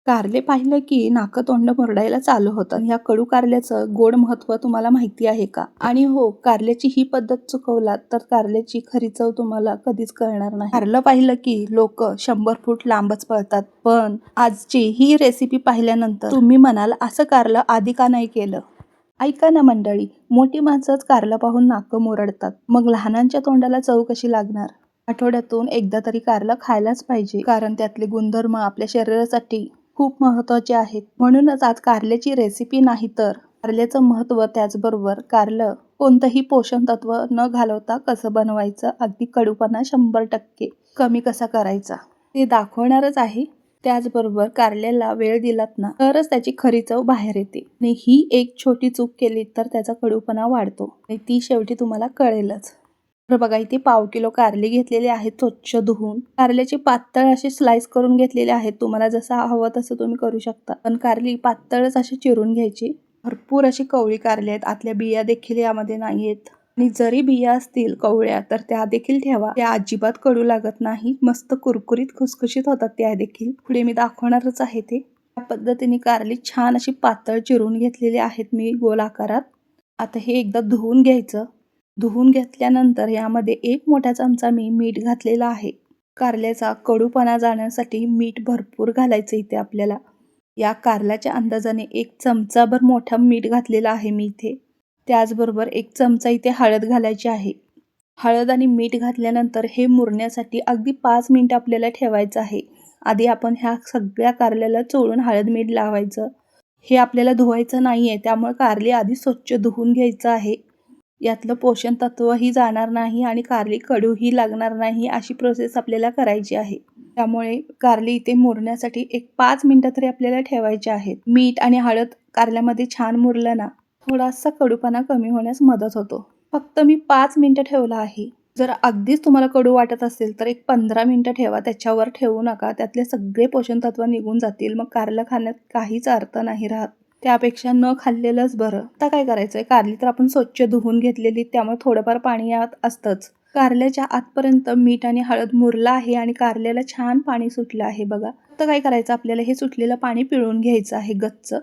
कारले पाहिलं की नाकं तोंड मुरडायला चालू होतं. ह्या कडू कारल्याचं गोड महत्त्व तुम्हाला माहिती आहे का? आणि हो, कारल्याची ही पद्धत चुकवलात तर कारल्याची खरी चव तुम्हाला कधीच कळणार नाही. कारलं पाहिलं की लोक 100 फूट लांबच पळतात. पण आजची ही रेसिपी पाहिल्यानंतर तुम्ही म्हणाल असं कारलं आधी का नाही केलं? ऐका ना मंडळी, मोठी माणसंच कारलं पाहून नाकं मुरडतात. मग लहानांच्या तोंडाला चव कशी लागणार? आठवड्यातून एकदा तरी कारलं खायलाच पाहिजे, कारण त्यातले गुणधर्म आपल्या शरीरासाठी खूप महत्त्वाचे आहेत. म्हणूनच आज कारल्याची रेसिपी नाही तर कारल्याचं महत्त्व, त्याचबरोबर कारलं कोणतंही पोषण तत्व न घालवता कसं बनवायचं, अगदी कडूपणा 100% कमी कसा करायचा ते दाखवणारच आहे. त्याचबरोबर कारल्याला वेळ दिलात ना तरच त्याची खरी चव बाहेर येते. आणि ही एक छोटी चूक केली तर त्याचा कडूपणा वाढतो आणि ती शेवटी तुम्हाला कळेलच. तर बघा, इथे पाव किलो कारले घेतलेले आहेत स्वच्छ धुवून. कारल्याचे पातळ असे स्लाइस करून घेतलेले आहेत. तुम्हाला जसं हवं तसं तुम्ही करू शकता, पण कारली पातळच अशी चिरून घ्यायची. भरपूर अशी कवळी कारली आहेत, आतल्या बिया देखील यामध्ये नाहीयेत. आणि जरी बिया असतील कवळ्या तर त्या देखील ठेवा, त्या अजिबात कडू लागत नाही. मस्त कुरकुरीत खुसखुशीत होतात त्या देखील. पुढे मी दाखवणारच आहे ते. त्या पद्धतीने कारली छान अशी पातळ चिरून घेतलेली आहेत मी गोल आकारात. आता हे एकदा धुवून घ्यायचं. धुवून घेतल्यानंतर यामध्ये 1 मोठा चमचा मी मीठ घातलेला आहे. कारल्याचा कडूपणा जाण्यासाठी मीठ भरपूर घालायचं इथे आपल्याला. या कारल्याच्या अंदाजाने 1 चमचाभर मोठा मीठ घातलेला आहे मी इथे. त्याचबरोबर 1 चमचा इथे हळद घालायची आहे. हळद आणि मीठ घातल्यानंतर हे मुरण्यासाठी अगदी 5 मिनिटं आपल्याला ठेवायचं आहे. आधी आपण ह्या सगळ्या कारल्याला चोळून हळद मीठ लावायचं. हे आपल्याला धुवायचं नाही आहे, त्यामुळे कारली आधी स्वच्छ धुवून घ्यायचं आहे. यातलं पोषण तत्वही जाणार नाही आणि कारली कडूही लागणार नाही, अशी प्रोसेस आपल्याला करायची आहे. त्यामुळे कारली इथे मुरण्यासाठी 5 मिनिटं तरी आपल्याला ठेवायचे आहेत. मीठ आणि हळद कारल्यामध्ये छान मुरलं ना, थोडासा कडूपणा कमी होण्यास मदत होतो. फक्त मी 5 मिनिटं ठेवलं आहे. जर अगदीच तुम्हाला कडू वाटत असेल तर 15 मिनिटं ठेवा, त्याच्यावर ठेवू नका. त्यातले सगळे पोषण तत्व निघून जातील. मग कारलं खाण्यात काहीच अर्थ नाही राहत. त्यापेक्षा न खाल्लेलंच बरं. आता काय करायचंय, कारली तर आपण स्वच्छ धुवून घेतलेली, त्यामुळे थोडंफार पाणी यात असतंच. कारल्याच्या आतपर्यंत मीठ आणि हळद मुरलं आहे आणि कारल्याला छान पाणी सुटलं आहे बघा. आता काय करायचं, आपल्याला हे सुटलेलं पाणी पिळून घ्यायचं आहे गच्च.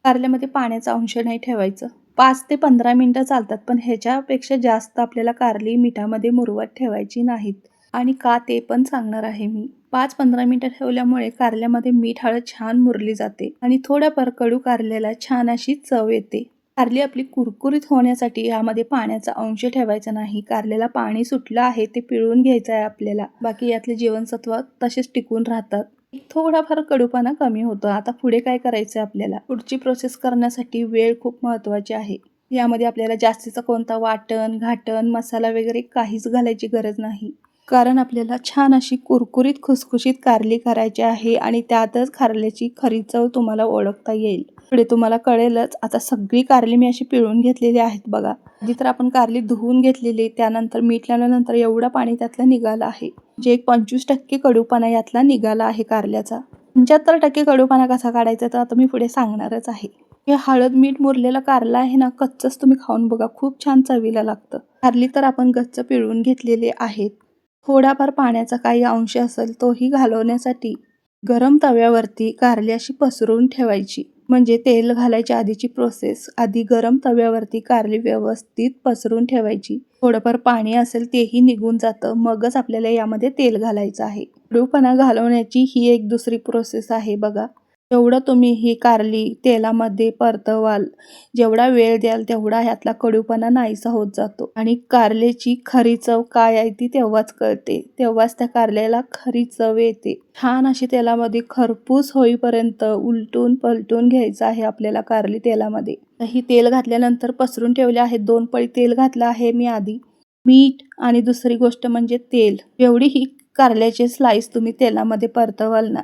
कारल्यामध्ये पाण्याचा अंश नाही ठेवायचं. 5 ते 15 मिनिटं चालतात, पण ह्याच्यापेक्षा जास्त आपल्याला कारली मिठामध्ये मुरवत ठेवायची नाहीत. आणि का ते पण सांगणार आहे मी. 5-15 मिनिटं ठेवल्यामुळे कारल्यामध्ये मीठ हळद छान मुरली जाते आणि थोड्याफार कडू कारल्याला छान अशी चव येते. कारली आपली कुरकुरीत होण्यासाठी यामध्ये पाण्याचा अंश ठेवायचा नाही. कारल्याला पाणी सुटलं आहे ते पिळून घ्यायचं आहे आपल्याला. बाकी यातले जीवनसत्व तसेच टिकून राहतात. थोडाफार कडूपणा कमी होतो. आता पुढे काय करायचं आहे आपल्याला, पुढची प्रोसेस करण्यासाठी वेळ खूप महत्त्वाची आहे. यामध्ये आपल्याला जास्तीचा कोणता वाटण, घाटण, मसाला वगैरे काहीच घालायची गरज नाही. कारण आपल्याला छान अशी कुरकुरीत खुसखुशीत कारली करायची आहे आणि त्यातच कारल्याची खरी चव तुम्हाला ओळखता येईल. पुढे तुम्हाला कळेलच. आता सगळी कारली मी अशी पिळून घेतलेली आहेत बघा. आधी तर आपण कारली धुवून घेतलेली, त्यानंतर मीठ लावल्यानंतर एवढं पाणी त्यातलं निघालं आहे. जे 25% कडूपणा यातला निघाला आहे कारल्याचा. 75% कडूपणा कसा काढायचा तर आता मी पुढे सांगणारच आहे. हे हळद मीठ मुरलेला कारला आहे ना, कच्चच तुम्ही खाऊन बघा, खूप छान चवीला लागतं. कारली तर आपण गच्च पिळून घेतलेली आहेत. थोडाफार पाण्याचा काही अंश असेल तोही घालवण्यासाठी गरम तव्यावरती कारली अशी पसरून ठेवायची. म्हणजे तेल घालायच्या आधीची प्रोसेस. आधी गरम तव्यावरती कारली व्यवस्थित पसरून ठेवायची. थोडंफार पाणी असेल तेही निघून जातं. मगच आपल्याला यामध्ये तेल घालायचं आहे. कडूपणा घालवण्याची ही एक दुसरी प्रोसेस आहे बघा. जेवढं तुम्ही ही कारली तेलामध्ये परतवाल, जेवढा वेळ द्याल तेवढा ह्यातला कडूपणा नाहीसा होत जातो आणि कारल्याची खरी चव काय आहे ती तेव्हाच कळते. तेव्हाच त्या कारल्याला खरी चव येते. छान अशी तेलामध्ये खरपूस होईपर्यंत उलटून पलटून घ्यायचं आहे आपल्याला कारली तेलामध्ये. ही तेल घातल्यानंतर पसरून ठेवले आहेत. 2 पळी तेल घातलं आहे मी आधी. मीठ आणि दुसरी गोष्ट म्हणजे तेल. जेवढी ही कारल्याचे स्लाइस तुम्ही तेलामध्ये परतवाल ना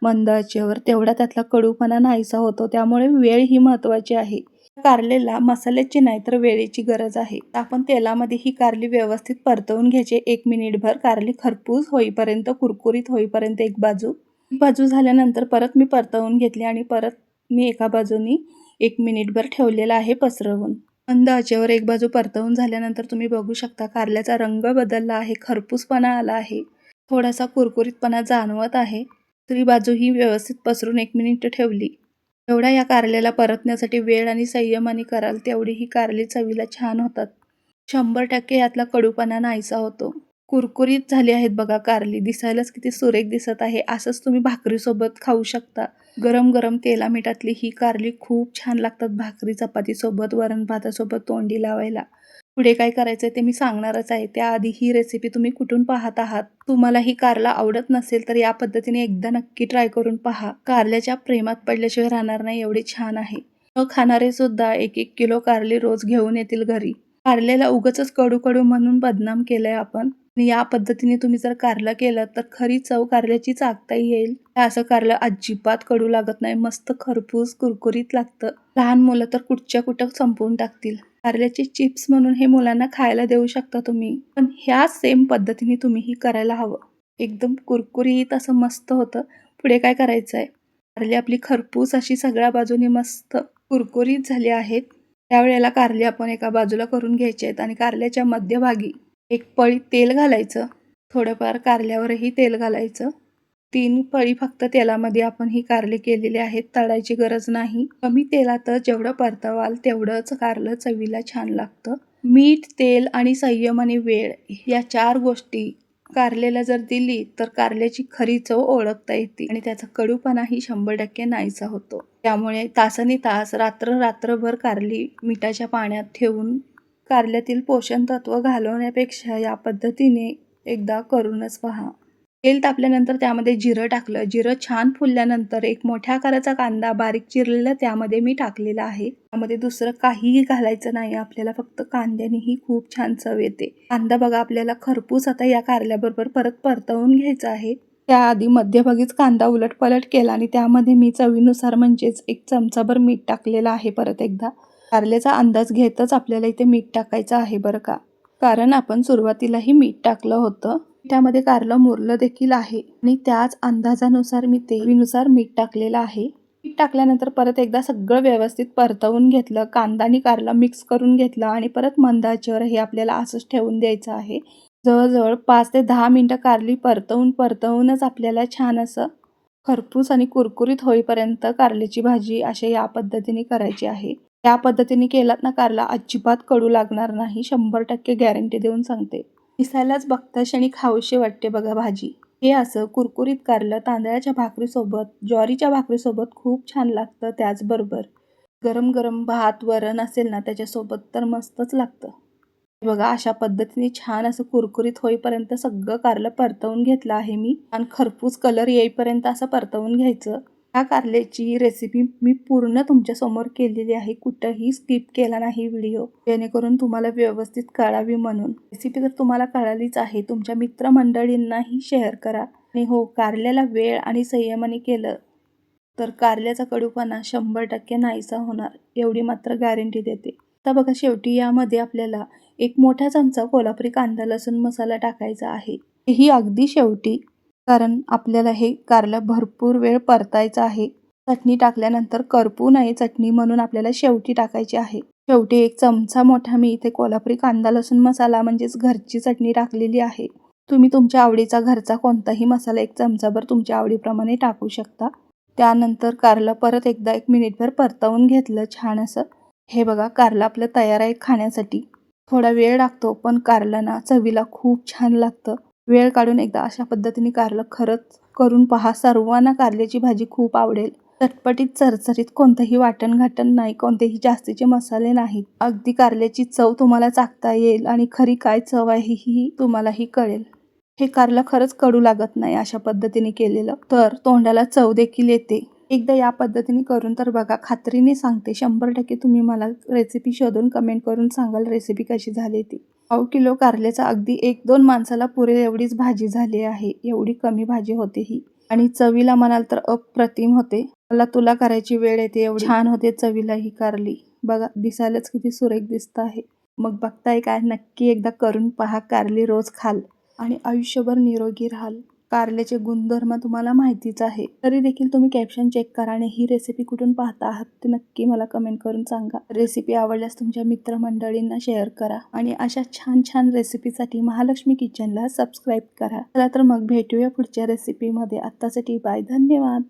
मंद आचेवर, तेवढा त्यातला कडूपणा नाहीसा होतो. त्यामुळे वेळ ही महत्त्वाची आहे. कारलेला मसाल्याची नाही तर वेळेची गरज आहे. आपण तेलामध्ये ही कारली व्यवस्थित परतवून घ्यायची 1 मिनिटभर. कारली खरपूस होईपर्यंत, कुरकुरीत होईपर्यंत एक बाजू झाल्यानंतर परत मी परतवून घेतली आणि परत मी एका बाजूनी 1 मिनिटभर ठेवलेला आहे पसरवून. मंद आचेवर एक बाजू परतवून झाल्यानंतर तुम्ही बघू शकता कारल्याचा रंग बदलला आहे, खरपूसपणा आला आहे, थोडासा कुरकुरीतपणा जाणवत आहे. दुसरी बाजू ही व्यवस्थित पसरून 1 मिनिट ठेवली. एवढ्या या कारल्याला परतण्यासाठी वेळ आणि संयमाने कराल तेवढी ही कारली चवीला छान होतात. 100% यातला कडूपणा नाहीसा होतो. कुरकुरीत झाली आहेत बघा कारली. दिसायलाच किती सुरेख दिसत आहे. असंच तुम्ही भाकरीसोबत खाऊ शकता. गरम गरम तेला मिठातली ही कारली खूप छान लागतात भाकरी चपातीसोबत, वरण भातासोबत तोंडी लावायला. पुढे काय करायचंय ते मी सांगणारच आहे. त्याआधी ही रेसिपी तुम्ही कुठून पाहत आहात? तुम्हाला ही कारला आवडत नसेल तर या पद्धतीने एकदा नक्की ट्राय करून पहा. कारल्याच्या प्रेमात पडल्याशिवाय राहणार नाही एवढी छान आहे. न खाणारे सुद्धा 1-1 किलो कारली रोज घेऊन येतील घरी. कारल्याला उगाचच कडू कडू म्हणून बदनाम केलंय आपण. आणि या पद्धतीने तुम्ही जर कारलं केलं तर खरी चव कारल्याची चाखता येईल. असं कारलं अजिबात कडू लागत नाही. मस्त खरपूस कुरकुरीत लागतं. लहान मुलं तर कुठच्या कुठं संपवून टाकतील. कारल्याचे चिप्स म्हणून हे मुलांना खायला देऊ शकता तुम्ही. पण ह्या सेम पद्धतीने तुम्हीही करायला हवं. एकदम कुरकुरीत असं मस्त होतं. पुढे काय करायचंय? कारली आपली खरपूस अशी सगळ्या बाजूने मस्त कुरकुरीत झाली आहेत. त्यावेळेला कारली आपण एका बाजूला करून घ्यायचे आहेत आणि कारल्याच्या मध्यभागी एक पळी तेल घालायचं. थोडंफार कारल्यावरही तेल घालायचं. 3 पळी फक्त तेलामध्ये आपण ही कारली केलेली आहेत. तळायची गरज नाही. कमी तेलातच जेवढं परतवाल तेवढंच कारलं चवीला छान लागतं. मीठ, तेल आणि संयम आणि वेळ या 4 गोष्टी कारलेला जर दिली तर कारल्याची खरी चव ओळखता येते आणि त्याचा कडूपणाही 100% नाहीसा होतो. त्यामुळे तासन्तास रात्रभर कारली मिठाच्या पाण्यात ठेवून कारल्यातील पोषण तत्व घालवण्यापेक्षा या पद्धतीने एकदा करूनच पहा. तेल तापल्यानंतर त्यामध्ये जिरं टाकलं. जिरं छान फुलल्यानंतर एक मोठ्या आकाराचा कांदा बारीक चिरलेला त्यामध्ये मी टाकलेला आहे. त्यामध्ये दुसरं काहीही घालायचं नाही आपल्याला, फक्त कांद्यानेही खूप छान चव येते. कांदा बघा आपल्याला खरपूस आता या कारल्याबरोबर परत परतवून घ्यायचा आहे. त्याआधी मध्यभागीच कांदा उलटपलट केला आणि त्यामध्ये मी चवीनुसार म्हणजेच 1 चमचाभर मीठ टाकलेलं आहे. परत एकदा कारल्याचा अंदाज घेतच आपल्याला इथे मीठ टाकायचं आहे बरं का, कारण आपण सुरुवातीलाही मीठ टाकलं होतं. त्यामध्ये कारलं मुरलं देखील आहे आणि त्याच अंदाजानुसार मी चवीनुसार मीठ टाकलेलं आहे. मीठ टाकल्यानंतर परत एकदा सगळं व्यवस्थित परतवून घेतलं. कांदा आणि कारला मिक्स करून घेतला आणि परत मंद आचेवर हे आपल्याला असंच ठेवून द्यायचं आहे. जवळजवळ 5 ते 10 मिनिटं कारली परतवूनच आपल्याला छान असं खरपूस आणि कुरकुरीत होईपर्यंत कारल्याची भाजी अशा या पद्धतीने करायची आहे. या पद्धतीने केलात ना कारला अजिबात कडू लागणार नाही. 100% गॅरंटी देऊन सांगते. दिसायलाच बघताच आणि खाऊशी वाटते बघा भाजी. हे असं कुरकुरीत कारलं तांदळाच्या भाकरीसोबत, ज्वारीच्या भाकरीसोबत खूप छान लागतं. त्याचबरोबर गरम गरम भात, वरण असेल ना त्याच्यासोबत तर मस्तच लागतं. बघा अशा पद्धतीने छान असं कुरकुरीत होईपर्यंत सगळं कारलं परतवून घेतलं आहे मी आणि खरपूस कलर येईपर्यंत असं परतवून घ्यायचं. ह्या कारल्याची रेसिपी मी पूर्ण तुमच्यासमोर केलेली आहे. कुठंही स्किप केला नाही व्हिडिओ, जेणेकरून तुम्हाला व्यवस्थित कळावी म्हणून. रेसिपी जर तुम्हाला कळालीच आहे तुमच्या मित्रमंडळींनाही शेअर करा. आणि हो, कारल्याला वेळ आणि संयमाने केलं तर कारल्याचा कडूपणा 100% नाहीसा होणार एवढी मात्र गॅरंटी देते. आता बघा शेवटी यामध्ये आपल्याला 1 मोठा चमचा कोल्हापुरी कांदा लसूण मसाला टाकायचा आहे. हेही अगदी शेवटी, कारण आपल्याला हे कारलं भरपूर वेळ परतायचं आहे. चटणी टाकल्यानंतर करपू नये चटणी म्हणून आपल्याला शेवटी टाकायची आहे. शेवटी 1 चमचा मोठा मी इथे कोल्हापुरी कांदा लसूण मसाला म्हणजेच घरची चटणी टाकलेली आहे. तुम्ही तुमच्या आवडीचा घरचा कोणताही मसाला 1 चमचाभर तुमच्या आवडीप्रमाणे टाकू शकता. त्यानंतर कारलं परत एकदा 1 मिनिटभर परतवून घेतलं छान असं. हे बघा कारलं आपलं तयार आहे खाण्यासाठी. थोडा वेळ लागतो पण कारलं ना चवीला खूप छान लागतं. वेळ काढून एकदा अशा पद्धतीने कारलं खरंच करून पहा. सर्वांना कारल्याची भाजी खूप आवडेल. चटपटीत चरचरीत, कोणतंही वाटण-घाटण नाही, कोणतेही जास्तीचे मसाले नाहीत. अगदी कारल्याची चव तुम्हाला चाखता येईल आणि खरी काय चव आहे ही तुम्हालाही कळेल. हे कारलं खरंच कडू लागत नाही अशा पद्धतीने केलेलं, तर तोंडाला चव देखील येते. एकदा या पद्धतीने करून तर बघा. खात्रीने सांगते 100% तुम्ही मला रेसिपी शोधून कमेंट करून सांगाल रेसिपी कशी झाली ती. 1/2 किलो कारल्याचा अगदी 1-2 माणसाला पुरेल एवढीच भाजी झाली आहे. एवढी कमी भाजी होते ही आणि चवीला म्हणाल तर अप्रतिम होते. मला तुला करायची वेळ येते एवढी छान होते चवीला ही कारली. बघा दिसायलाच किती सुरेख दिसत आहे. मग बघताय काय, नक्की एकदा करून पहा. कारली रोज खाल आणि आयुष्यभर निरोगी राहाल. कारल्याचे गुणधर्म तुम्हाला माहितीच आहे. तरी देखील तुम्ही कॅप्शन चेक करा आणि ही रेसिपी कुठून पाहता आहात ते नक्की मला कमेंट करून सांगा. रेसिपी आवडल्यास तुमच्या मित्रमंडळींना शेअर करा आणि अशा छान छान रेसिपीसाठी महालक्ष्मी किचनला सबस्क्राईब करा. चला तर मग भेटूया पुढच्या रेसिपीमध्ये. आत्तासाठी बाय. धन्यवाद.